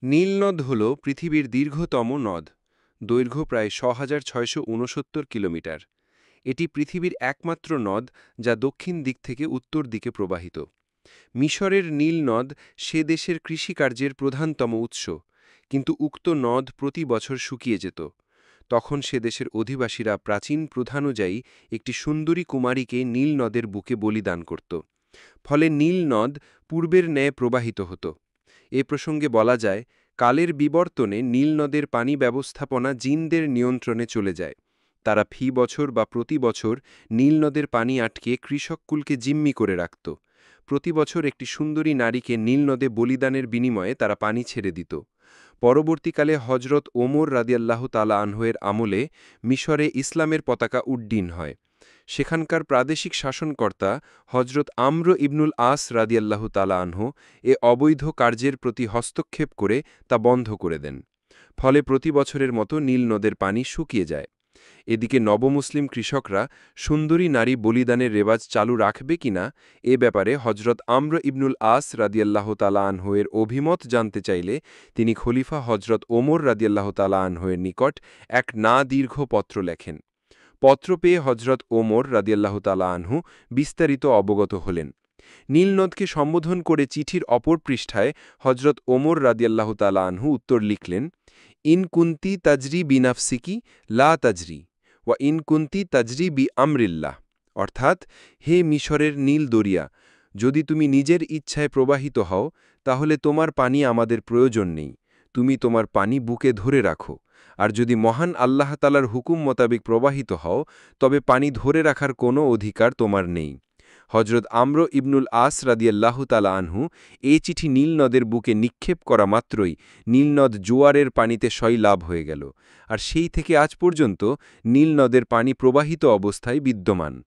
নীলনদ হল পৃথিবীর দীর্ঘতম নদ। দৈর্ঘ্য প্রায় ৬,৬৬৯ কিলোমিটার। এটি পৃথিবীর একমাত্র নদ যা দক্ষিণ দিক থেকে উত্তর দিকে প্রবাহিত। মিশরের নীল নদ সে দেশের কৃষিকার্যের প্রধানতম উৎস, কিন্তু উক্ত নদ প্রতি বছর শুকিয়ে যেত। তখন সে দেশের অধিবাসীরা প্রাচীন প্রথানুযায়ী একটি সুন্দরী কুমারীকে নীল নদের বুকে বলিদান করত। ফলে নীল নদ পূর্বের ন্যায় প্রবাহিত হতো। এ প্রসঙ্গে বলা যায়, কালের বিবর্তনে নীল নদের পানি ব্যবস্থাপনা জিনদের নিয়ন্ত্রণে চলে যায়। তারা ফি বছর বা প্রতি বছর নীল নদের পানি আটকে কৃষককুলকে জিম্মি করে রাখত। প্রতি বছর একটি সুন্দরী নারীকে নীল নদে বলিদানের বিনিময়ে তারা পানি ছেড়ে দিত। পরবর্তীকালে হজরত ওমর রাদিয়াল্লাহু তাআলা আনহু-এর আমলে মিশরে ইসলামের পতাকা উড্ডীন হয়। সেখানকার প্রাদেশিক শাসনকর্তা হজরত আমর ইবনুল আস রাদিয়াল্লাহু তাআলা আনহু এ অবৈধ কার্যের প্রতি হস্তক্ষেপ করে তা বন্ধ করে দেন। ফলে প্রতি বছরের মতো নীল নদের পানি শুকিয়ে যায়। এদিকে নবমুসলিম কৃষকরা সুন্দরী নারী বলিদানের রেওয়াজ চালু রাখবে কিনা এ ব্যাপারে হজরত আমর ইবনুল আস রাদিয়াল্লাহু তাআলা আনহু-এর অভিমত জানতে চাইলে তিনি খলিফা হজরত ওমর রাদিয়াল্লাহু তাআলা আনহু-এর নিকট এক না দীর্ঘ পত্র লেখেন। পত্র পেয়ে হজরত ওমর রাদিয়াল্লাহু তাআলা আনহু বিস্তারিত অবগত হলেন। নীলনদকে সম্বোধন করে চিঠির অপর পৃষ্ঠায় হজরত ওমর রাদিয়াল্লাহু তাআলা আনহু উত্তর লিখলেন, ইন কুন্তি তাজরি বিনাফসিকি লা তাজরি ওয়া ইন কুন্তি তাজরি বি আমরিল্লাহ। অর্থাৎ, হে মিশরের নীল দরিয়া, যদি তুমি নিজের ইচ্ছায় প্রবাহিত হও তাহলে তোমার পানি আমাদের প্রয়োজন নেই, তুমি তোমার পানি বুকে ধরে রাখো। আর যদি মহান আল্লাহ তাআলার হুকুম মোতাবেক প্রবাহিত হও তবে পানি ধরে রাখার কোনো অধিকার তোমার নেই। হজরত আমর ইবনুল আস রাদিয়াল্লাহু তাআলা আনহু এই চিঠি নীল নদের বুকে নিক্ষেপ করা মাত্রই নীলনদ জোয়ারের পানিতে সয়লাব হয়ে গেল। আর সেই থেকে আজ পর্যন্ত নীল নদের পানি প্রবাহিত অবস্থায় বিদ্যমান।